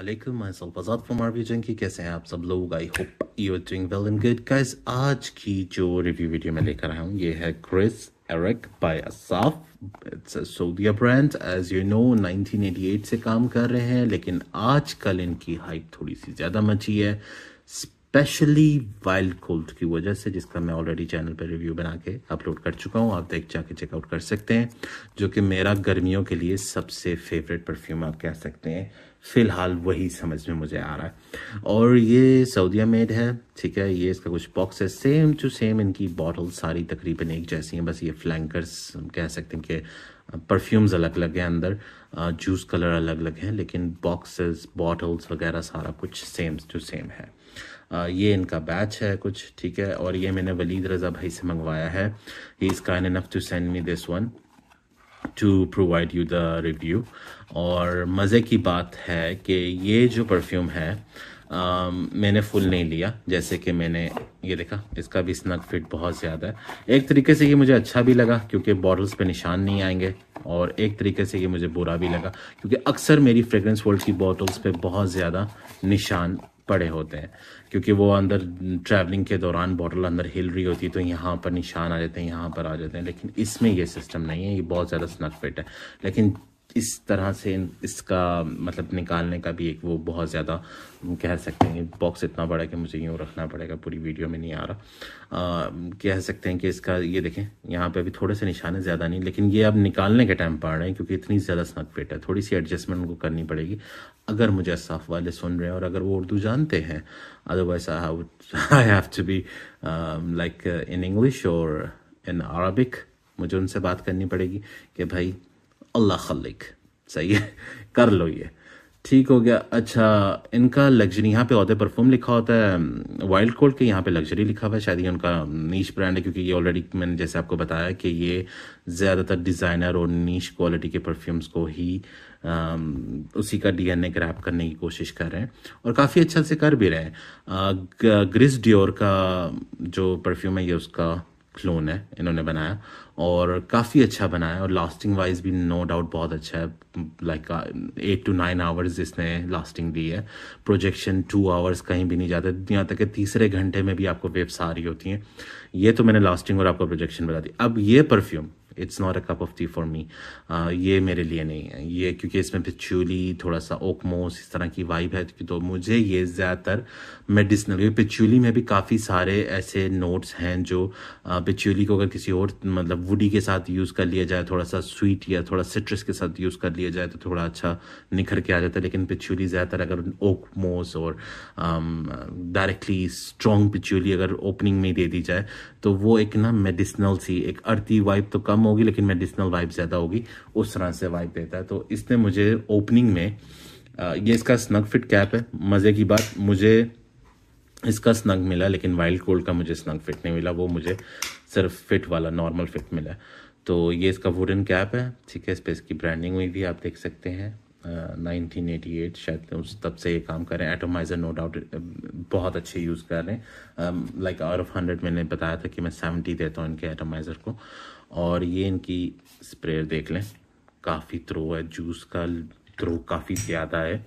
Assalamualaikum, myself Azad from RV Junkie। कैसे हैं आप सब लोग? I hope you are doing well and good guys. आज की जो रिव्यू वीडियो मैं लेकर आया हूँ ये है Chris Eric by Asaf. It's a Saudi brand, as you know 1988 से काम कर रहे हैं, लेकिन आजकल इनकी हाइप थोड़ी सी ज़्यादा मची है, स्पेशली वाइल्ड कोल्ड की वजह से, जिसका मैं ऑलरेडी चैनल पर रिव्यू बना के अपलोड कर चुका हूँ। आप देख जाके चेकआउट कर सकते हैं, जो कि मेरा गर्मियों के लिए सबसे फेवरेट परफ्यूम आप कह सकते हैं। फिलहाल वही समझ में मुझे आ रहा है, और ये सऊदीया मेड है, ठीक है। ये इसका कुछ बॉक्स है, सेम टू सेम इनकी बॉटल सारी तकरीबन एक जैसी हैं, बस ये फ्लैंकर्स कह सकते हैं कि परफ्यूम्स अलग अलग हैं, अंदर जूस कलर अलग अलग हैं, लेकिन बॉक्सेस बॉटल्स वगैरह सारा कुछ सेम टू सेम है। ये इनका बैच है कुछ, ठीक है। और ये मैंने वलीद रज़ा भाई से मंगवाया है। He is kind enough to send me this one to provide you the review. और मज़े की बात है कि ये जो परफ्यूम है मैंने फुल नहीं लिया, जैसे कि मैंने ये देखा, इसका भी स्नग फिट बहुत ज़्यादा है। एक तरीके से ये मुझे अच्छा भी लगा क्योंकि बॉटल्स पे निशान नहीं आएंगे, और एक तरीके से ये मुझे बुरा भी लगा क्योंकि अक्सर मेरी फ्रेग्रेंस वर्ल्ड की बॉटल्स पे बहुत ज़्यादा निशान पड़े होते हैं, क्योंकि वो अंदर ट्रैवलिंग के दौरान बॉटल अंदर हिल रही होती है, तो यहाँ पर निशान आ जाते हैं, यहाँ पर आ जाते हैं। लेकिन इसमें ये सिस्टम नहीं है, ये बहुत ज़्यादा स्नग फिट है। लेकिन इस तरह से इसका मतलब निकालने का भी एक वो बहुत ज़्यादा कह सकते हैं, बॉक्स इतना बड़ा है कि मुझे यूँ रखना पड़ेगा, पूरी वीडियो में नहीं आ रहा। कह सकते हैं कि इसका ये देखें, यहाँ पे अभी थोड़े से निशान ज़्यादा नहीं, लेकिन ये अब निकालने के टाइम पड़ रहे हैं क्योंकि इतनी ज़्यादा स्नग फिट है। थोड़ी सी एडजस्टमेंट उनको करनी पड़ेगी अगर मुझे असाफ वाले सुन रहे हैं और अगर वो उर्दू जानते हैं। Otherwise I have to be like in English और इन अरबिक। मुझे उनसे बात करनी पड़ेगी कि भाई अल्लाह खल्लिक, सही है, कर लो, ये ठीक हो गया। अच्छा, इनका लग्जरी यहाँ पे औदे परफ्यूम लिखा होता है वाइल्ड कोल्ड के, यहाँ पे लग्जरी लिखा हुआ है। शायद ये उनका नीश ब्रांड है, क्योंकि ये ऑलरेडी मैंने जैसे आपको बताया कि ये ज़्यादातर डिज़ाइनर और नीश क्वालिटी के परफ्यूम्स को ही उसी का डीएनए ग्रैब करने की कोशिश कर रहे हैं, और काफ़ी अच्छा से कर भी रहे हैं। ग्रिस डियोर का जो परफ्यूम है ये उसका क्लोन है, इन्होंने बनाया और काफ़ी अच्छा बनाया, और लास्टिंग वाइज भी नो डाउट बहुत अच्छा है। लाइक 8 to 9 आवर्स इसने लास्टिंग दी है। प्रोजेक्शन 2 आवर्स कहीं भी नहीं जाता, यहाँ तक कि तीसरे घंटे में भी आपको वेव्स आ रही होती हैं। ये तो मैंने लास्टिंग और आपको प्रोजेक्शन बता दी। अब ये perfume it's not a cup of tea for me, ये मेरे लिए नहीं है ये, क्योंकि इसमें पिचूली, थोड़ा सा ओकमोस, इस तरह की वाइब है, तो मुझे ये ज़्यादातर मेडिसिनल, पिचूली में भी काफ़ी सारे ऐसे नोट्स हैं जो पिचूली को अगर किसी और मतलब वुडी के साथ यूज़ कर लिया जाए, थोड़ा सा स्वीट या थोड़ा सिट्रस के साथ यूज़ कर लिया जाए तो थोड़ा अच्छा निखर के आ जाता है। लेकिन पिचूली ज़्यादातर अगर ओकमोस और डायरेक्टली स्ट्रॉन्ग पिचूली अगर ओपनिंग में दे दी जाए तो वो एक ना मेडिसिनल सी, एक अर्ती वाइब तो कम होगी लेकिन मेडिसिनल वाइब ज़्यादा होगी, उस तरह से वाइब देता है। तो इसने मुझे ओपनिंग में ये इसका स्नग फिट कैप है। मज़े की बात, मुझे इसका स्नग मिला, लेकिन वाइल्ड कोल्ड का मुझे स्नग फिट नहीं मिला, वो मुझे सिर्फ फिट वाला नॉर्मल फिट मिला। तो ये इसका वुडन कैप है, ठीक है। इस पर इसकी ब्रांडिंग हुई भी आप देख सकते हैं। 1988 शायद उस तब से ये काम कर रहे हैं। एटोमाइज़र नो डाउट बहुत अच्छे यूज़ कर रहे हैं। लाइक आउट ऑफ 100 मैंने बताया था कि मैं 70 देता हूँ इनके एटोमाइज़र को। और ये इनकी स्प्रे देख लें, काफ़ी थ्रो है, जूस का थ्रो काफ़ी ज़्यादा है।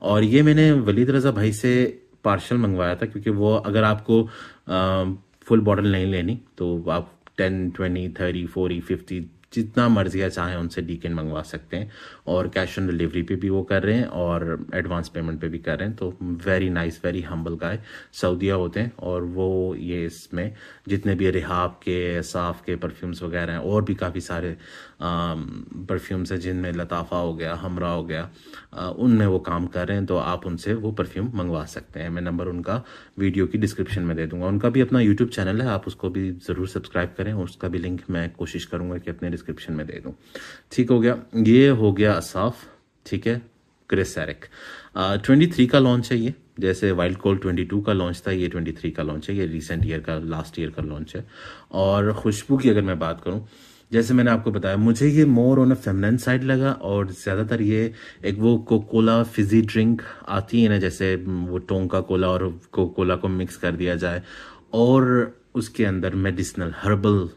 और ये मैंने वलीद रज़ा भाई से पार्शल मंगवाया था, क्योंकि वो अगर आपको फुल बॉटल नहीं लेनी तो आप 10, 20, 30, 40, 50 जितना मर्जी है चाहे उनसे डीकेन मंगवा सकते हैं। और कैश ऑन डिलीवरी पे भी वो कर रहे हैं और एडवांस पेमेंट पे भी कर रहे हैं। तो very nice, very humble guy, Saudi होते हैं। और वो ये इसमें जितने भी रिहाब के, साफ के परफ्यूम्स वगैरह हैं, और भी काफ़ी सारे परफ्यूम्स हैं जिनमें लताफ़ा हो गया, हमरा हो गया, उनमें वो काम कर रहे हैं। तो आप उनसे वो परफ्यूम मंगवा सकते हैं। मैं नंबर उनका वीडियो की डिस्क्रिप्शन में दे दूंगा। उनका भी अपना यूट्यूब चैनल है, आप उसको भी ज़रूर सब्सक्राइब करें, उसका भी लिंक मैं कोशिश करूँगा कि अपने डिस्क्रिप्शन में दे दूँ। ठीक हो गया, ये हो गया असाफ, ठीक है। क्रिस एरिक 23 का लॉन्च है ये, जैसे वाइल्ड कोल्ड 22 का लॉन्च था, ये 23 का लॉन्च है। ये रिसेंट ईयर का, लास्ट ईयर का लॉन्च है। और खुशबू की अगर मैं बात करूं, जैसे मैंने आपको बताया, मुझे ये more on a feminine side लगा। और ज़्यादातर ये एक वो कोकोला फिजी ड्रिंक आती है ना, जैसे वो टोंका कोला और कोकोला को मिक्स कर दिया जाए और उसके अंदर मेडिसिनल हर्बल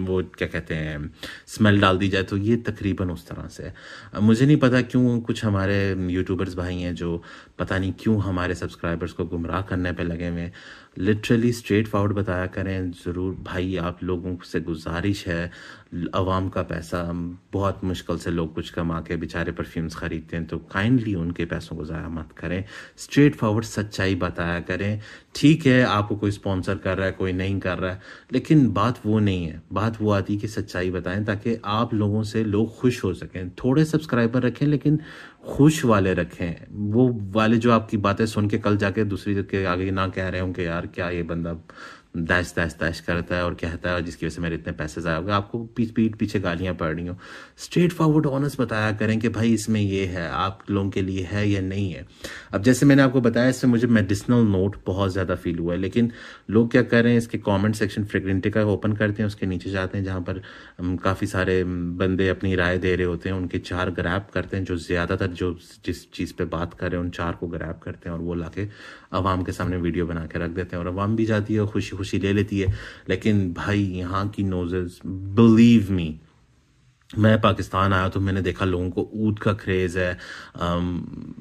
वो वो क्या कहते हैं स्मेल डाल दी जाए, तो ये तकरीबन उस तरह से है। मुझे नहीं पता क्यों कुछ हमारे यूट्यूबर्स भाई हैं जो पता नहीं क्यों हमारे सब्सक्राइबर्स को गुमराह करने पे लगे हुए। लिटरली स्ट्रेट फॉरवर्ड बताया करें ज़रूर भाई, आप लोगों से गुजारिश है। अवाम का पैसा, बहुत मुश्किल से लोग कुछ कमा के बेचारे परफ्यूम्स ख़रीदते हैं, तो काइंडली उनके पैसों को ज़ाया मत करें। स्ट्रेट फॉरवर्ड सच्चाई बताया करें। ठीक है आपको कोई स्पॉन्सर कर रहा है, कोई नहीं कर रहा है, लेकिन बात वो नहीं है। बात वो आती है कि सच्चाई बताएं ताकि आप लोगों से लोग खुश हो सकें। थोड़े सब्सक्राइबर रखें लेकिन खुश वाले रखें, वो वाले जो आपकी बातें सुन के कल जाके दूसरी के आगे ना कह रहे हों कि यार क्या ये बंदा दाश दाश दाश करता है और कहता है और जिसकी वजह से मेरे इतने पैसे ज़ाया हो गए, आपको पीठ पीछे गालियां पड़ रही हो। स्ट्रेट फॉरवर्ड ऑनेस्ट बताया करें कि भाई इसमें ये है, आप लोगों के लिए है या नहीं है। अब जैसे मैंने आपको बताया, इससे मुझे मेडिसिनल नोट बहुत ज़्यादा फील हुआ है, लेकिन लोग क्या कर रहे हैं, इसके कमेंट सेक्शन फ्रेग्रेंटिका ओपन करते हैं, उसके नीचे जाते हैं जहाँ पर काफ़ी सारे बंदे अपनी राय दे रहे होते हैं, उनके चार ग्रैब करते हैं, जो ज़्यादातर जो जिस चीज़ पे बात कर रहे हैं उन चार को ग्रैब करते हैं और वो लाके अवाम के सामने वीडियो बना के रख देते हैं, और अवाम भी जाती है और खुशी खुशी ले लेती है। लेकिन भाई यहाँ की नोजेस, बिलीव मी, मैं पाकिस्तान आया तो मैंने देखा लोगों को ऊद का क्रेज़ है,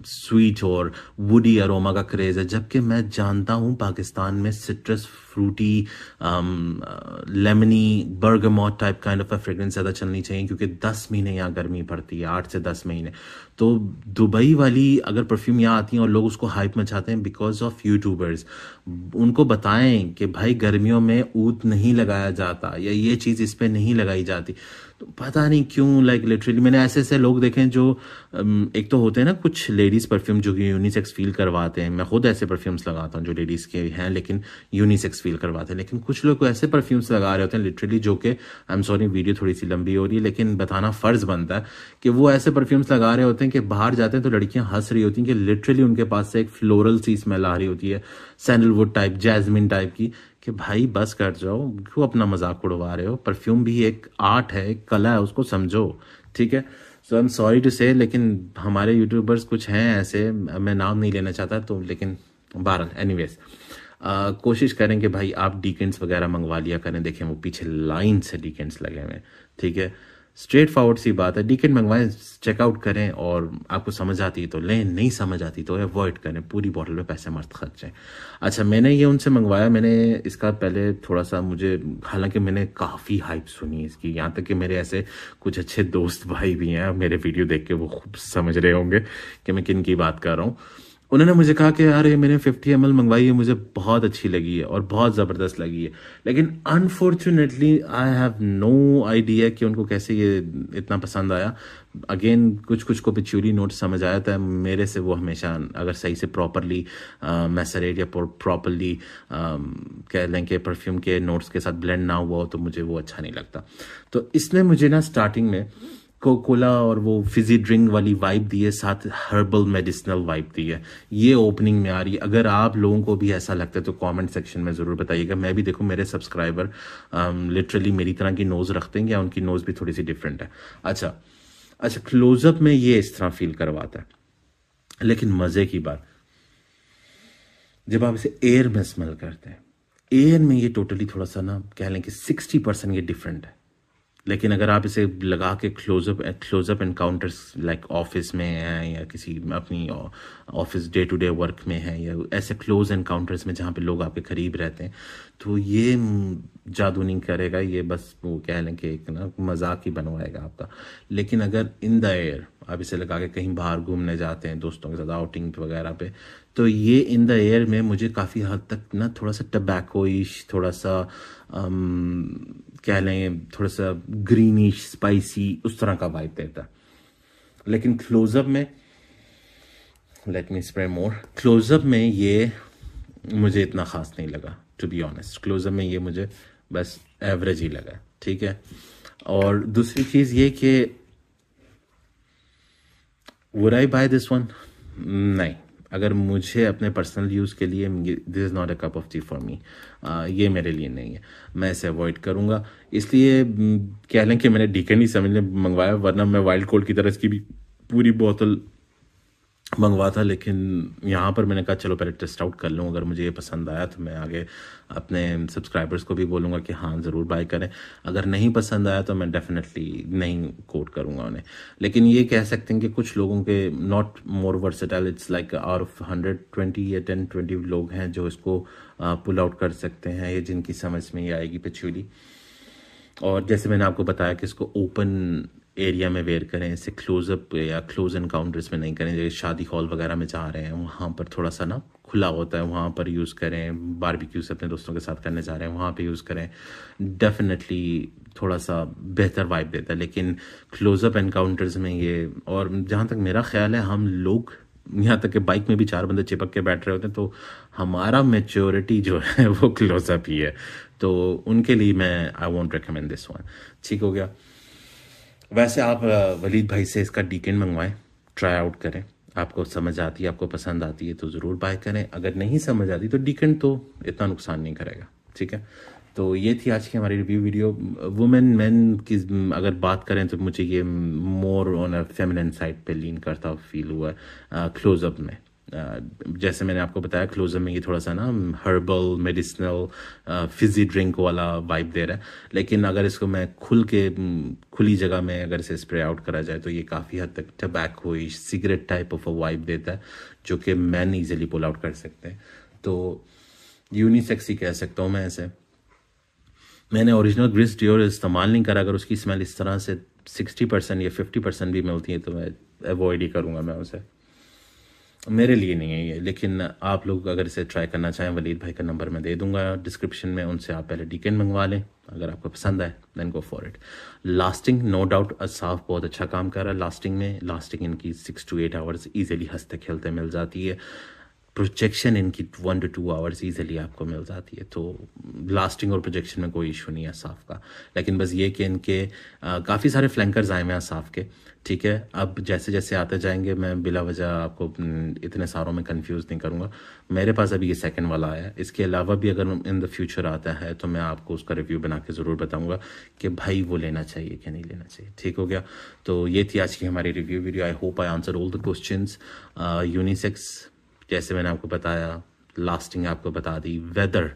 स्वीट और वुडी अरोमा का क्रेज़ है, जबकि मैं जानता हूँ पाकिस्तान में citrus, fruity, lemony, bergamot type kind of fragrance ज़्यादा चलनी चाहिए, क्योंकि 10 महीने यहाँ गर्मी पड़ती है, 8 से 10 महीने। तो दुबई वाली अगर परफ्यूम यहाँ आती हैं और लोग उसको हाइप मचाते हैं बिकॉज ऑफ यूट्यूबर्स, उनको बताएं कि भाई गर्मियों में ऊद नहीं लगाया जाता या ये चीज़ इस पर नहीं लगाई जाती। तो पता नहीं क्यों लाइक लिटरली मैंने ऐसे ऐसे लोग देखे हैं जो एक तो होते हैं ना कुछ लेडीज़ परफ्यूम जो कि यूनिसेक्स फील करवाते हैं। मैं खुद ऐसे परफ्यूम्स लगाता हूँ जो लेडीज़ के हैं लेकिन यूनिसेक्स फील करवाते हैं, लेकिन कुछ लोग ऐसे परफ्यूम्स लगा रहे होते हैं लिटरली, जो कि आई एम सॉरी वीडियो थोड़ी सी लंबी हो रही है लेकिन बताना फ़र्ज़ बनता है कि वो ऐसे परफ्यूम्स लगा रहे होते हैं कि बाहर जाते हैं तो लड़कियां हंस रही होती हैं कि लिटरली उनके पास से एक फ्लोरल सी स्मेल आ रही होती है, सैंडलवुड टाइप, जैस्मिन टाइप की, कि भाई बस कर जाओ, क्यों अपना मजाक उड़वा रहे हो। परफ्यूम भी एक आर्ट है, एक कला है, उसको समझो, ठीक है। सो आई एम सॉरी टू से, लेकिन हमारे यूट्यूबर्स कुछ हैं ऐसे, मैं नाम नहीं लेना चाहता तो, लेकिन बहरहाल एनीवेज कोशिश करें कि भाई आप डीकेंट्स वगैरह मंगवा लिया करें। देखें वो पीछे लाइन से डीकेंट्स लगे हुए हैं, ठीक है। स्ट्रेट फॉरवर्ड सी बात है, डीकेंट मंगवाएं, चेकआउट करें और आपको समझ आती है तो लें, नहीं समझ आती तो अवॉइड करें, पूरी बॉटल में पैसे मत खर्चें। अच्छा, मैंने ये उनसे मंगवाया, मैंने इसका पहले थोड़ा सा मुझे, हालांकि मैंने काफ़ी हाइप सुनी इसकी, यहाँ तक कि मेरे ऐसे कुछ अच्छे दोस्त भाई भी हैं, मेरे वीडियो देख के वो खूब समझ रहे होंगे कि मैं किन की बात कर रहा हूँ। उन्होंने मुझे कहा कि यार ये मैंने 50 ml मंगवाई है, मुझे बहुत अच्छी लगी है और बहुत ज़बरदस्त लगी है, लेकिन unfortunately I have no idea कि उनको कैसे ये इतना पसंद आया। अगेन कुछ कुछ को पिच्यूरी नोट समझ आया था, मेरे से वो हमेशा अगर सही से प्रॉपरली मैसरेट या प्रॉपरली कह लें कि परफ्यूम के नोट्स के साथ ब्लेंड ना हुआ हो तो मुझे वो अच्छा नहीं लगता। तो इसने मुझे ना स्टार्टिंग में कोकोला और वो फिजी ड्रिंक वाली वाइब दी है, साथ हर्बल मेडिसिनल वाइब दी है, ये ओपनिंग में आ रही है। अगर आप लोगों को भी ऐसा लगता है तो कमेंट सेक्शन में ज़रूर बताइएगा। मैं भी देखो मेरे सब्सक्राइबर लिटरली मेरी तरह की नोज़ रखते हैं या उनकी नोज़ भी थोड़ी सी डिफरेंट है। अच्छा, क्लोजअप में ये इस तरह फील करवाता है, लेकिन मज़े की बात, जब आप इसे एयर में स्मेल करते हैं, एयर में ये टोटली थोड़ा सा ना कह लें कि 60% ये डिफरेंट है। लेकिन अगर आप इसे लगा के क्लोजअप एनकाउंटर्स लाइक ऑफिस में है या किसी अपनी office day to day work में है या ऐसे क्लोज एनकाउंटर्स में जहाँ पे लोग आपके करीब रहते हैं, तो ये जादू नहीं करेगा, ये बस वो कह लें कि एक ना मजाक ही बनवाएगा आपका। लेकिन अगर इन द एयर आप इसे लगा के कहीं बाहर घूमने जाते हैं दोस्तों के साथ आउटिंग वगैरह पे, तो ये इन द एयर में मुझे काफ़ी हद तक ना थोड़ा सा टबैकोइश, थोड़ा सा कह लें थोड़ा सा ग्रीनिश स्पाइसी उस तरह का वाइब देता है। लेकिन क्लोजअप में, लेट मी स्प्रे मोर, क्लोजअप में ये मुझे इतना ख़ास नहीं लगा टू बी ऑनेस्ट। क्लोजअप में ये मुझे बस एवरेज ही लगा, ठीक है। और दूसरी चीज़ ये कि would I buy this one? नहीं, अगर मुझे अपने पर्सनल यूज़ के लिए, this is not a cup of tea for me, ये मेरे लिए नहीं है, मैं इसे अवॉइड करूँगा। इसलिए कह लें कि मैंने डीकेन ही समझ लें मंगवाया, वरना मैं वाइल्ड कोल्ड की तरह इसकी भी पूरी बोतल मंगवा था, लेकिन यहाँ पर मैंने कहा चलो पहले टेस्ट आउट कर लूँ, अगर मुझे ये पसंद आया तो मैं आगे अपने सब्सक्राइबर्स को भी बोलूँगा कि हाँ ज़रूर बाय करें, अगर नहीं पसंद आया तो मैं डेफिनेटली नहीं कोट करूँगा उन्हें। लेकिन ये कह सकते हैं कि कुछ लोगों के not more versatile, it's like out of 120 या 10-20 लोग हैं जो इसको पुल आउट कर सकते हैं, ये जिनकी समझ में ये आएगी पेचुली। और जैसे मैंने आपको बताया कि इसको ओपन एरिया में वेयर करें, इसे क्लोजअप या क्लोज एनकाउंटर्स में नहीं करें, जैसे शादी हॉल वगैरह में जा रहे हैं वहाँ पर थोड़ा सा ना खुला होता है, वहाँ पर यूज़ करें, बारबेक्यू से अपने दोस्तों के साथ करने जा रहे हैं वहाँ पे यूज़ करें, डेफिनेटली थोड़ा सा बेहतर वाइब देता है। लेकिन क्लोजअप एनकाउंटर्स में ये, और जहाँ तक मेरा ख्याल है हम लोग यहाँ तक कि बाइक में भी 4 बंदे चिपक के बैठ रहे होते हैं, तो हमारा मेच्योरिटी जो है वो क्लोजअप ही है, तो उनके लिए मैं I won't recommend this one. ठीक हो गया। वैसे आप वलीद भाई से इसका डीकेन मंगवाएं, ट्राई आउट करें, आपको समझ आती है, आपको पसंद आती है तो ज़रूर बाय करें, अगर नहीं समझ आती तो डीकेन तो इतना नुकसान नहीं करेगा। ठीक है, तो ये थी आज की हमारी रिव्यू वीडियो। वुमेन मैन की अगर बात करें तो मुझे ये more on a feminine side पे लीन करता फील हुआ क्लोजअप में। जैसे मैंने आपको बताया क्लोजअप में ये थोड़ा सा ना हर्बल मेडिसिनल फिजी ड्रिंक वाला वाइब दे रहा है, लेकिन अगर इसको मैं खुली जगह में अगर इसे स्प्रे आउट करा जाए तो ये काफ़ी हद तक tobacco cigarette type of a vibe देता है, जो कि मैन ईजिली पुल आउट कर सकते हैं। तो यूनिसेक्स ही कह सकता हूँ मैं इसे। मैंने ओरिजिनल ग्रिस डियोर इस्तेमाल नहीं करा, अगर उसकी स्मेल इस तरह से 60% या 50% भी मिलती है तो मैं अवॉइड ही करूँगा मैं उसे, मेरे लिए नहीं है ये। लेकिन आप लोग अगर इसे ट्राई करना चाहें, वलीद भाई का नंबर मैं दे दूंगा डिस्क्रिप्शन में, उनसे आप पहले डीकेन मंगवा लें, अगर आपको पसंद आए then go for it. Lasting no doubt Asaf बहुत अच्छा काम कर रहा है लास्टिंग में, लास्टिंग इनकी 6 to 8 आवर्स ईजिली हंसते खेलते मिल जाती है, प्रोजेक्शन इनकी 1 to 2 आवर्स ईजिली आपको मिल जाती है, तो लास्टिंग और प्रोजेक्शन में कोई इशू नहीं है असाफ का। लेकिन बस ये कि इनके काफ़ी सारे फ्लैंकर्स आए हुए हैं असाफ के। ठीक है, अब जैसे जैसे आते जाएंगे मैं बिला वजह आपको इतने सारों में कंफ्यूज नहीं करूँगा। मेरे पास अभी ये सेकंड वाला आया है, इसके अलावा भी अगर इन द फ्यूचर आता है तो मैं आपको उसका रिव्यू बना के ज़रूर बताऊँगा कि भाई वो लेना चाहिए कि नहीं लेना चाहिए। ठीक हो गया, तो ये थी आज की हमारी review video. I hope I answer all the questions. Unisex जैसे मैंने आपको बताया, लास्टिंग आपको बता दी, वेदर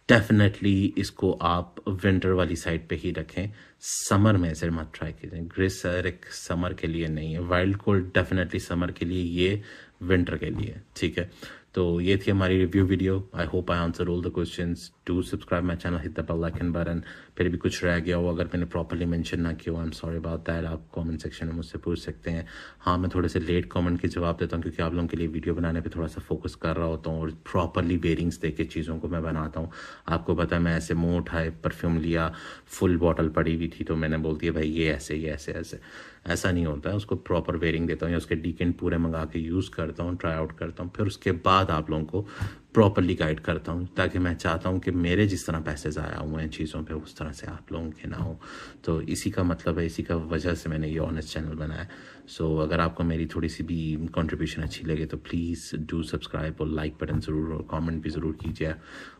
डेफिनेटली इसको आप विंटर वाली साइड पे ही रखें, समर में इसे मत ट्राई कीजिए। ग्रिस एरिक समर के लिए नहीं है, वाइल्ड कोल्ड डेफिनेटली समर के लिए, ये विंटर के लिए। ठीक है, तो ये थी हमारी review video. I hope I answer all the questions. Do subscribe my channel, hit the bell icon button. फिर भी कुछ रह गया हो, अगर मैंने प्रॉपर्ली मेंशन ना किया हो, I am sorry about that, आप कमेंट सेक्शन में मुझसे पूछ सकते हैं। हाँ, मैं थोड़े से लेट कमेंट के जवाब देता हूँ क्योंकि आप लोगों के लिए वीडियो बनाने पे थोड़ा सा फोकस कर रहा होता हूँ और प्रॉपरली बेरिंग्स दे के चीज़ों को मैं बनाता हूँ। आपको पता है मैं ऐसे मुँह उठाए परफ्यूम लिया, फुल बॉटल पड़ी हुई थी तो मैंने बोल दिया भाई ये ऐसे ये ऐसे ऐसे, ऐसा नहीं होता है। उसको प्रॉपर बेरिंग देता हूँ या उसके डीकेन पूरे मंगा के यूज़ करता हूँ, ट्राई आउट करता हूँ, फिर उसके बाद आप लोगों को प्रॉपरली गाइड करता हूँ, ताकि मैं चाहता हूँ कि मेरे जिस तरह पैसे ज़ाया हुए हैं चीज़ों पे उस तरह से आप लोगों के ना हो। तो इसी का मतलब है, इसी का वजह से मैंने ये ऑनेस्ट चैनल बनाया। सो अगर आपको मेरी थोड़ी सी भी कंट्रीब्यूशन अच्छी लगे तो प्लीज़ डू सब्सक्राइब और लाइक बटन ज़रूर और कमेंट भी ज़रूर कीजिए।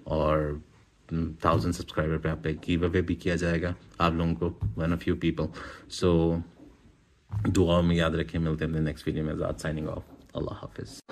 और 1000 सब्सक्राइबर पे आप पे गिव अवे भी किया जाएगा आप लोगों को, वन ऑफ यू पीपल। सो दुआ में याद रखें, मिलते हैं नेक्स्ट वीडियो में। आज़ाद साइनिंग ऑफ, अल्लाह हाफिज़।